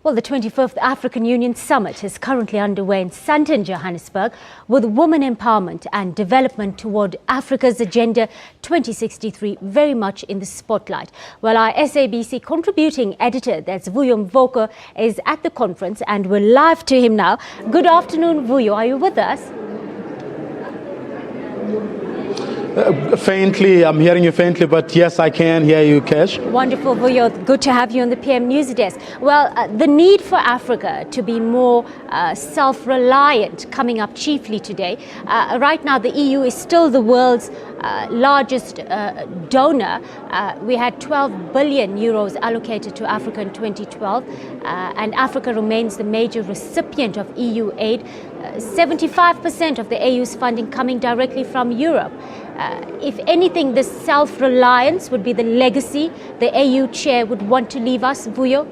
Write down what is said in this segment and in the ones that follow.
Well, the 25th African Union Summit is currently underway in Sandton Johannesburg, with women empowerment and development toward Africa's Agenda 2063 very much in the spotlight. Well, our SABC contributing editor, that's Vuyo Mvoko, is at the conference and we're live to him now. Good afternoon, Vuyo. Are you with us? Faintly, I'm hearing you faintly, but yes, I can hear you, Kesh. Wonderful, Vuyo. Good to have you on the PM News Desk. Well, the need for Africa to be more self-reliant coming up chiefly today. Right now, the EU is still the world's largest donor. We had 12 billion euros allocated to Africa in 2012, and Africa remains the major recipient of EU aid. 75% of the EU's funding coming directly from Europe. If anything, this self-reliance would be the legacy the EU chair would want to leave us, Vuyo?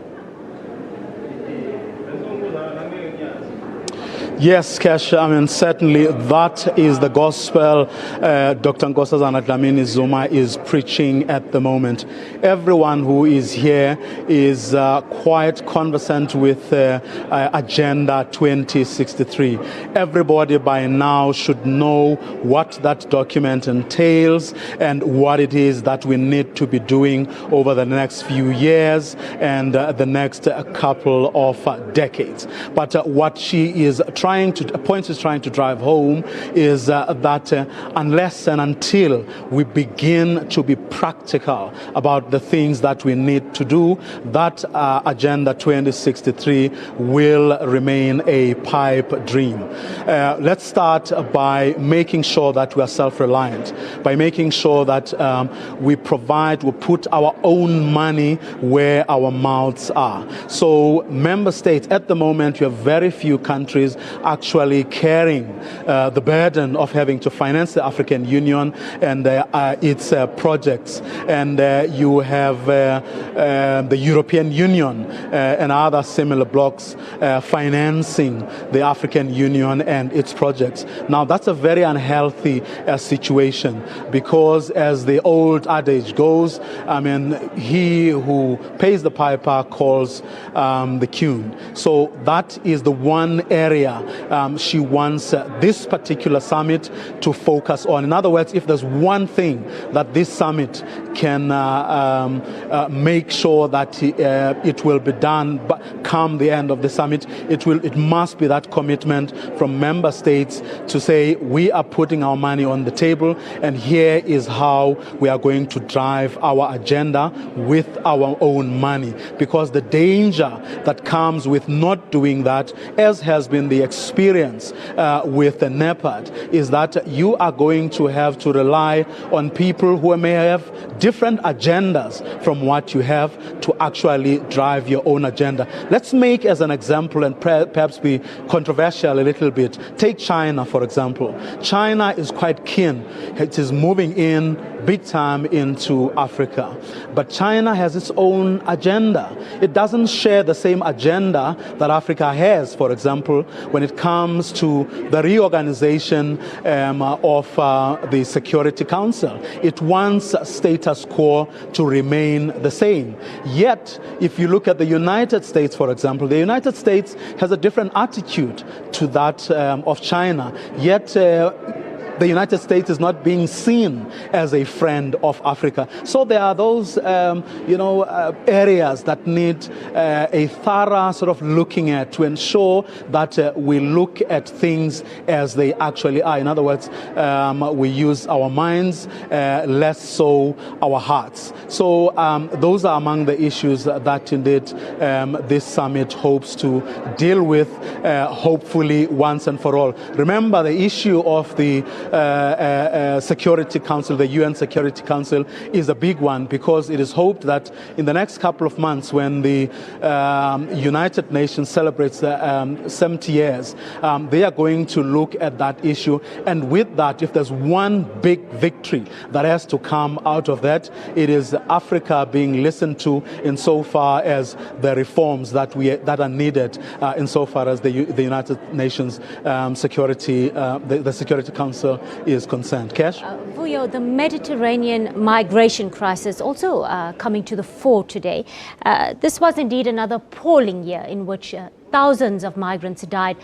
Yes, Kesh, I mean, certainly that is the gospel Dr. Nkosazana Dlamini Zuma is preaching at the moment. Everyone who is here is quite conversant with Agenda 2063. Everybody by now should know what that document entails and what it is that we need to be doing over the next few years and the next couple of decades. But what she is trying to drive home is that unless and until we begin to be practical about the things that we need to do, that Agenda 2063 will remain a pipe dream. Let's start by making sure that we are self-reliant, by making sure that we put our own money where our mouths are. So member states, at the moment, we have very few countries actually carrying the burden of having to finance the African Union and its projects. And you have the European Union and other similar blocs financing the African Union and its projects. Now, that's a very unhealthy situation because, as the old adage goes, I mean, he who pays the piper calls the tune. So that is the one area she wants this particular summit to focus on. In other words, if there's one thing that this summit can make sure that it will be done come the end of the summit, it must be that commitment from member states to say we are putting our money on the table and here is how we are going to drive our agenda with our own money. Because the danger that comes with not doing that, as has been the experience with the NEPAD, is that you are going to have to rely on people who may have different agendas from what you have to actually drive your own agenda. Let's make as an example and perhaps be controversial a little bit. Take China, for example. China is quite keen. It is moving in big time into Africa. But China has its own agenda. It doesn't share the same agenda that Africa has, for example, when it comes to the reorganization of the Security Council. It wants status quo to remain the same. Yet, if you look at the United States, for example, the United States has a different attitude to that of China. Yet, the United States is not being seen as a friend of Africa. So there are those, areas that need a thorough sort of looking at to ensure that we look at things as they actually are. In other words, we use our minds, less so our hearts. So those are among the issues that indeed this summit hopes to deal with, hopefully once and for all. Remember, the issue of the Security Council, the UN Security Council, is a big one because it is hoped that in the next couple of months, when the United Nations celebrates 70 years, they are going to look at that issue. And with that, if there's one big victory that has to come out of that, it is Africa being listened to insofar as the reforms that are needed insofar as the United Nations the Security Council well is concerned. Cash? Vuyo, the Mediterranean migration crisis also coming to the fore today. This was indeed another appalling year in which thousands of migrants died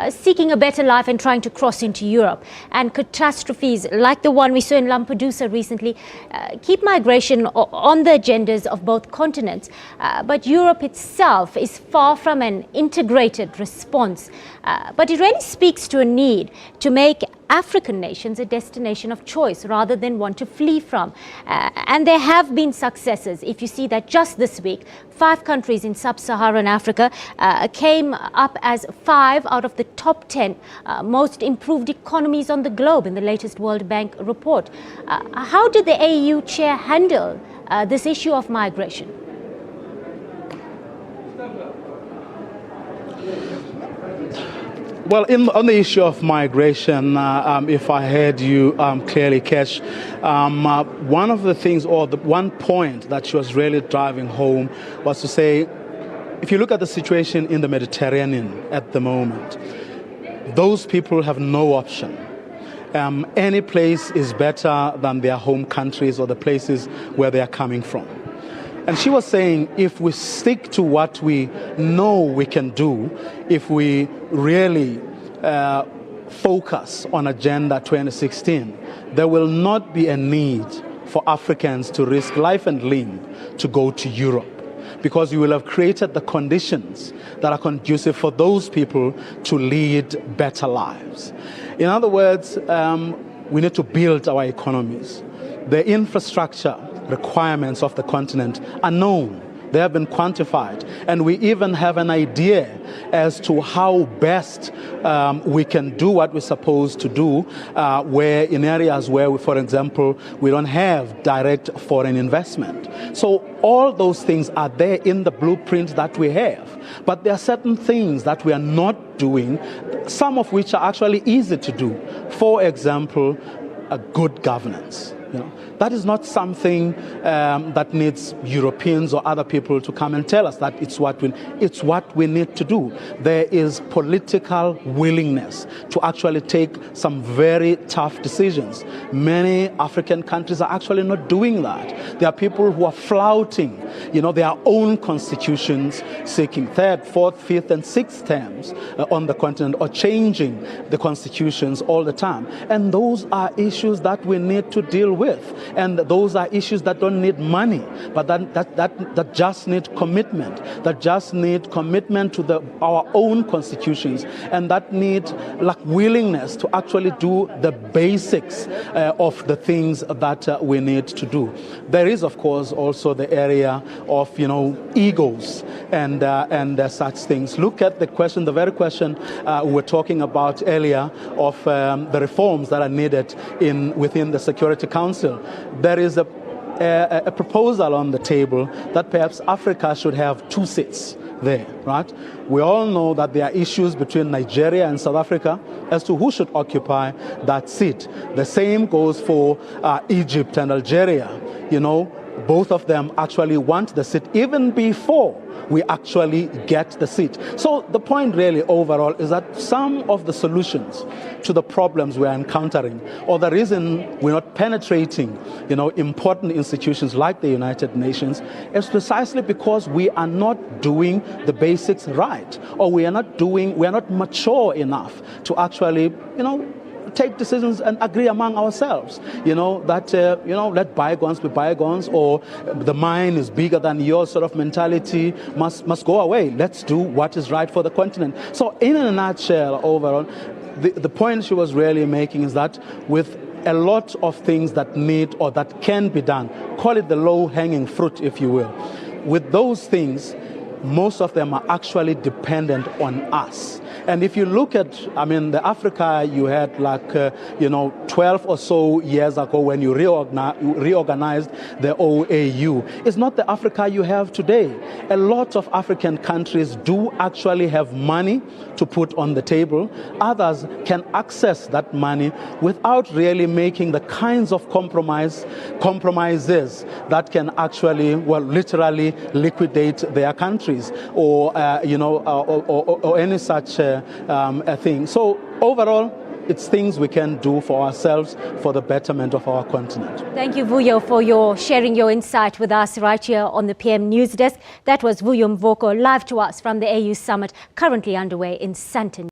seeking a better life and trying to cross into Europe. And catastrophes like the one we saw in Lampedusa recently keep migration on the agendas of both continents. But Europe itself is far from an integrated response. But it really speaks to a need to make African nations a destination of choice rather than one to flee from. And there have been successes. If you see that just this week, 5 countries in sub-Saharan Africa came up as 5 out of the top 10 most improved economies on the globe in the latest World Bank report. How did the AU chair handle this issue of migration? Well, on the issue of migration, if I heard you clearly, Kesh, one of the things, or the one point that she was really driving home was to say, if you look at the situation in the Mediterranean at the moment, those people have no option. Any place is better than their home countries or the places where they are coming from. And she was saying, if we stick to what we know we can do, if we really focus on Agenda 2016, there will not be a need for Africans to risk life and limb to go to Europe, because you will have created the conditions that are conducive for those people to lead better lives. In other words, we need to build our economies. The infrastructure requirements of the continent are known. They have been quantified. And we even have an idea as to how best we can do what we're supposed to do, where in areas where, for example, we don't have direct foreign investment. So all those things are there in the blueprint that we have. But there are certain things that we are not doing, some of which are actually easy to do. For example, a good governance. That is not something that needs Europeans or other people to come and tell us that it's what we need to do. There is political willingness to actually take some very tough decisions. Many African countries are actually not doing that. There are people who are flouting, their own constitutions, seeking 3rd, 4th, 5th, and 6th terms on the continent, or changing the constitutions all the time. And those are issues that we need to deal with. And those are issues that don't need money, but that just need commitment, that just need commitment to our own constitutions, and that need willingness to actually do the basics of the things that we need to do. There is, of course, also the area of egos and such things. Look at the very question we were talking about earlier of the reforms that are needed within the Security Council. There is a proposal on the table that perhaps Africa should have 2 seats there, right? We all know that there are issues between Nigeria and South Africa as to who should occupy that seat. The same goes for Egypt and Algeria. Both of them actually want the seat even before we actually get the seat. So the point really overall is that some of the solutions to the problems we are encountering, or the reason we're not penetrating, important institutions like the United Nations, is precisely because we are not doing the basics right, or we are not mature enough to actually, take decisions and agree among ourselves, let bygones be bygones, or the mine is bigger than your sort of mentality must go away. Let's do what is right for the continent. So in a nutshell, overall, the point she was really making is that with a lot of things that need or that can be done, call it the low-hanging fruit, if you will, with those things, most of them are actually dependent on us. And if you look at, the Africa you had 12 or so years ago when you reorganized the OAU, it's not the Africa you have today. A lot of African countries do actually have money to put on the table. Others can access that money without really making the kinds of compromises that can actually, literally liquidate their countries or any such thing. So overall, it's things we can do for ourselves for the betterment of our continent. Thank you, Vuyo, for sharing your insight with us right here on the PM News Desk. That was Vuyo Mvoko, live to us from the AU Summit, currently underway in Sandton.